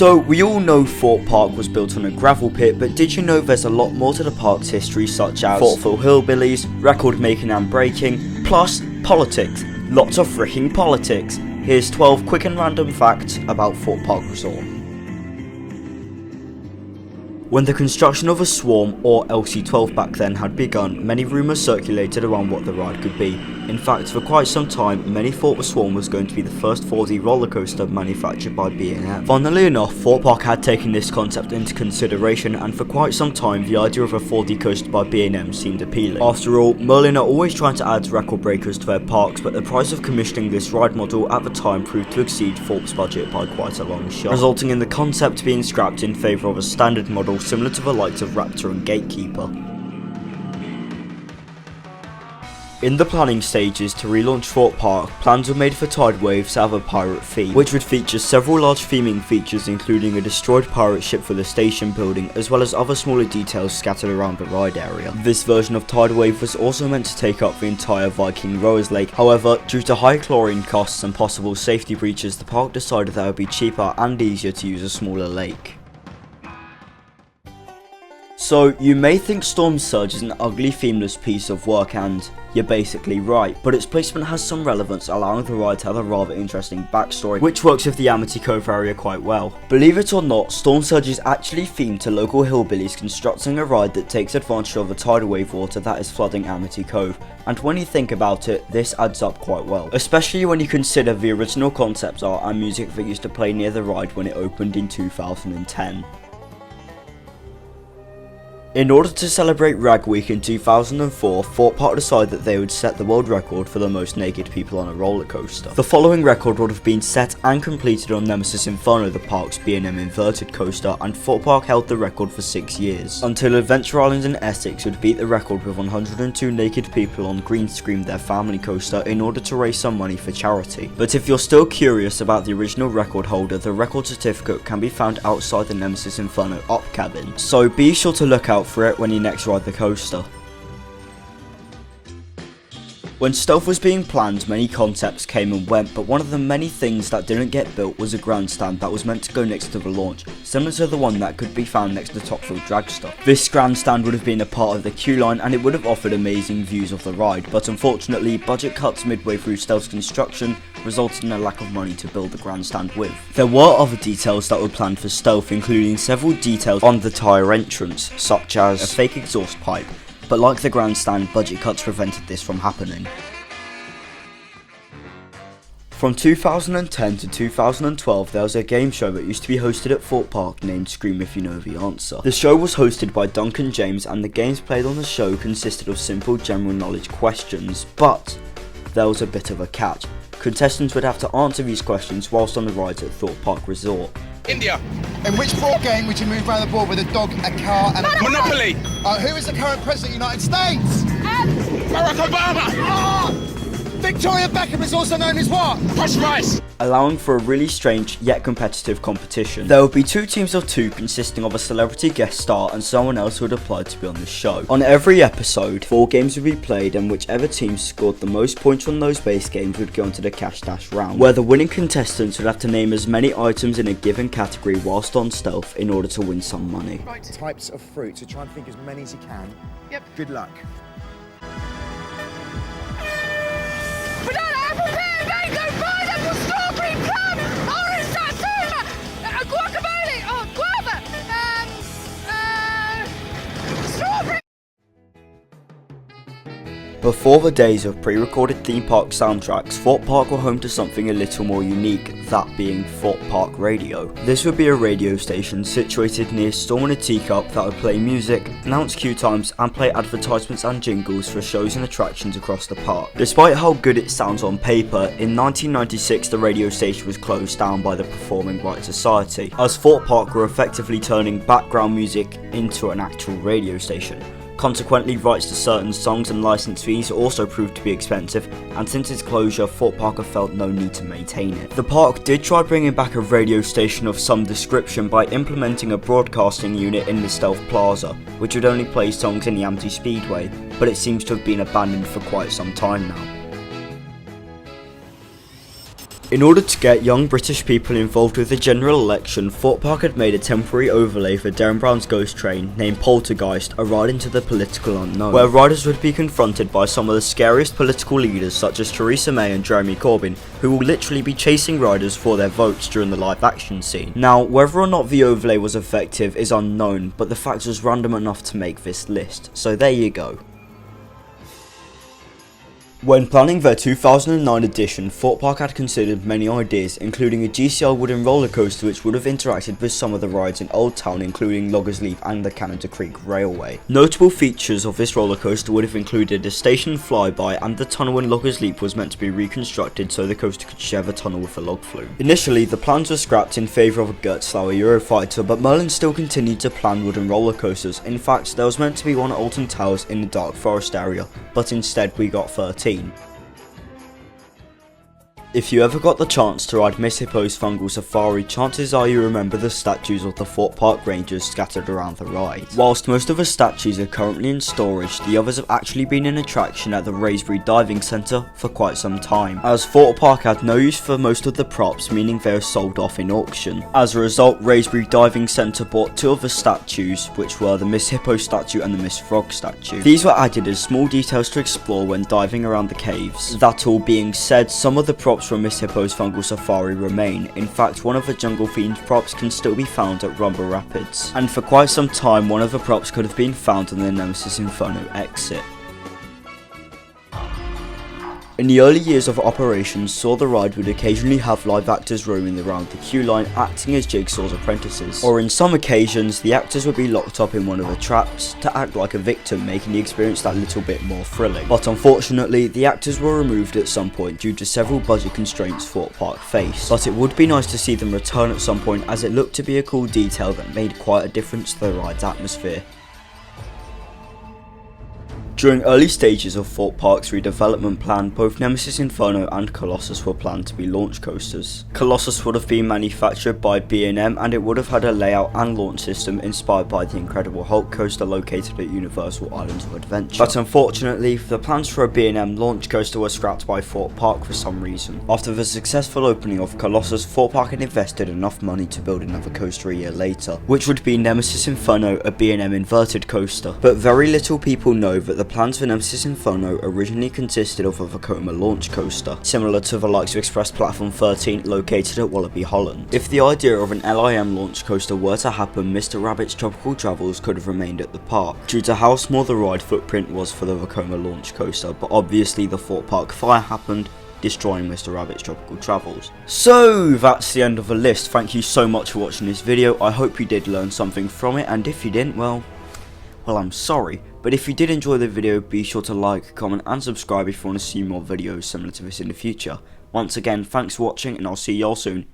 So we all know Thorpe Park was built on a gravel pit, but did you know there's a lot more to the park's history, such as thoughtful hillbillies, record making and breaking, plus politics. Lots of freaking politics. Here's 12 quick and random facts about Thorpe Park Resort. When the construction of a Swarm, or LC-12 back then, had begun, many rumours circulated around what the ride could be. In fact, for quite some time, many thought the Swarm was going to be the first 4D roller coaster manufactured by B&M. Funnily enough, Thorpe Park had taken this concept into consideration, and for quite some time, the idea of a 4D coaster by B&M seemed appealing. After all, Merlin are always trying to add record breakers to their parks, but the price of commissioning this ride model at the time proved to exceed Thorpe's budget by quite a long shot, resulting in the concept being scrapped in favour of a standard model similar to the likes of Raptor and Gatekeeper. In the planning stages to relaunch Thorpe Park, plans were made for Tide Waves to have a pirate theme, which would feature several large theming features including a destroyed pirate ship for the station building, as well as other smaller details scattered around the ride area. This version of Tide Wave was also meant to take up the entire Viking Rowers Lake. However, due to high chlorine costs and possible safety breaches, the park decided that it would be cheaper and easier to use a smaller lake. So, you may think Storm Surge is an ugly themeless piece of work, and you're basically right, but its placement has some relevance, allowing the ride to have a rather interesting backstory, which works with the Amity Cove area quite well. Believe it or not, Storm Surge is actually themed to local hillbillies constructing a ride that takes advantage of the tidal wave water that is flooding Amity Cove, and when you think about it, this adds up quite well, especially when you consider the original concept art and music that used to play near the ride when it opened in 2010. In order to celebrate Rag Week in 2004, Thorpe Park decided that they would set the world record for the most naked people on a roller coaster. The following record would have been set and completed on Nemesis Inferno, the park's B&M inverted coaster, and Thorpe Park held the record for 6 years, until Adventure Island in Essex would beat the record with 102 naked people on green screen their family coaster in order to raise some money for charity. But if you're still curious about the original record holder, the record certificate can be found outside the Nemesis Inferno up cabin, so be sure to look out for it when you next ride the coaster. When Stealth was being planned, many concepts came and went, but one of the many things that didn't get built was a grandstand that was meant to go next to the launch, similar to the one that could be found next to Topfield Dragster. This grandstand would have been a part of the queue line and it would have offered amazing views of the ride, but unfortunately budget cuts midway through Stealth's construction resulted in a lack of money to build the grandstand with. There were other details that were planned for Stealth, including several details on the tyre entrance, such as a fake exhaust pipe, but like the grandstand, budget cuts prevented this from happening. From 2010 to 2012, there was a game show that used to be hosted at Thorpe Park named Scream If You Know The Answer. The show was hosted by Duncan James, and the games played on the show consisted of simple general knowledge questions, but there was a bit of a catch. Contestants would have to answer these questions whilst on the rides at Thorpe Park Resort. India. In which board game would you move around the board with a dog, a car and a... Monopoly. Who is the current president of the United States? Barack Obama. Victoria Beckham is also known as what? Posh Rice. Allowing for a really strange yet competitive competition. There would be 2 teams of 2 consisting of a celebrity guest star and someone else who would apply to be on the show. On every episode, 4 games would be played, and whichever team scored the most points on those base games would go into the cash dash round, where the winning contestants would have to name as many items in a given category whilst on Stealth in order to win some money. Right. Types of fruit, so try and think as many as you can. Yep. Good luck. Banana, apple, pear, mango, pineapple, strawberry, plum, orange, satsuma, guacamole, guava, strawberry. Before the days of pre-recorded theme park soundtracks, Thorpe Park were home to something a little more unique, that being Thorpe Park Radio. This would be a radio station situated near Storm in a Teacup that would play music, announce queue times, and play advertisements and jingles for shows and attractions across the park. Despite how good it sounds on paper, in 1996 the radio station was closed down by the Performing Rights Society, as Thorpe Park were effectively turning background music into an actual radio station. Consequently, rights to certain songs and license fees also proved to be expensive, and since its closure, Thorpe Park felt no need to maintain it. The park did try bringing back a radio station of some description by implementing a broadcasting unit in the Stealth Plaza, which would only play songs in the Amity Speedway, but it seems to have been abandoned for quite some time now. In order to get young British people involved with the general election, Thorpe Park had made a temporary overlay for Darren Brown's ghost train, named Poltergeist, a ride into the political unknown, where riders would be confronted by some of the scariest political leaders such as Theresa May and Jeremy Corbyn, who will literally be chasing riders for their votes during the live action scene. Now, whether or not the overlay was effective is unknown, but the fact was random enough to make this list, so there you go. When planning their 2009 edition, Thorpe Park had considered many ideas, including a GCR wooden roller coaster which would have interacted with some of the rides in Old Town, including Loggers Leap and the Canada Creek Railway. Notable features of this roller coaster would have included a station flyby, and the tunnel in Loggers Leap was meant to be reconstructed so the coaster could share the tunnel with a log flume. Initially, the plans were scrapped in favour of a Gertzlauer Eurofighter, but Merlin still continued to plan wooden roller coasters. In fact, there was meant to be one at Alton Towers in the Dark Forest area, but instead we got 13. If you ever got the chance to ride Miss Hippos Fungal Safari, chances are you remember the statues of the Thorpe Park Rangers scattered around the ride. Whilst most of the statues are currently in storage, the others have actually been in attraction at the Wraysbury Diving Centre for quite some time, as Thorpe Park had no use for most of the props, meaning they were sold off in auction. As a result, Wraysbury Diving Centre bought two of the statues, which were the Miss Hippo statue and the Miss Frog statue. These were added as small details to explore when diving around the caves. That all being said, some of the props from Miss Hippo's Fungal Safari remain. In fact, one of the jungle themed props can still be found at Rumble Rapids, and for quite some time one of the props could have been found on the Nemesis Inferno exit. In the early years of operations, saw the ride would occasionally have live actors roaming around the queue line acting as Jigsaw's apprentices, or in some occasions the actors would be locked up in one of the traps to act like a victim, making the experience that little bit more thrilling. But unfortunately, the actors were removed at some point due to several budget constraints Thorpe Park faced, but it would be nice to see them return at some point, as it looked to be a cool detail that made quite a difference to the ride's atmosphere. During early stages of Thorpe Park's redevelopment plan, both Nemesis Inferno and Colossus were planned to be launch coasters. Colossus would have been manufactured by B&M, and it would have had a layout and launch system inspired by the Incredible Hulk coaster located at Universal Islands of Adventure. But unfortunately, the plans for a B&M launch coaster were scrapped by Thorpe Park for some reason. After the successful opening of Colossus, Thorpe Park had invested enough money to build another coaster a year later, which would be Nemesis Inferno, a B&M inverted coaster. But very little people know that the plans for Nemesis Inferno originally consisted of a Vekoma launch coaster, similar to the likes of Express Platform 13 located at Wallaby Holland. If the idea of an LIM launch coaster were to happen, Mr. Rabbit's Tropical Travels could have remained at the park, due to how small the ride footprint was for the Vekoma launch coaster, but obviously the Thorpe Park fire happened, destroying Mr. Rabbit's Tropical Travels. So that's the end of the list. Thank you so much for watching this video. I hope you did learn something from it, and if you didn't, well, I'm sorry. But if you did enjoy the video, be sure to like, comment and subscribe if you want to see more videos similar to this in the future. Once again, thanks for watching, and I'll see y'all soon.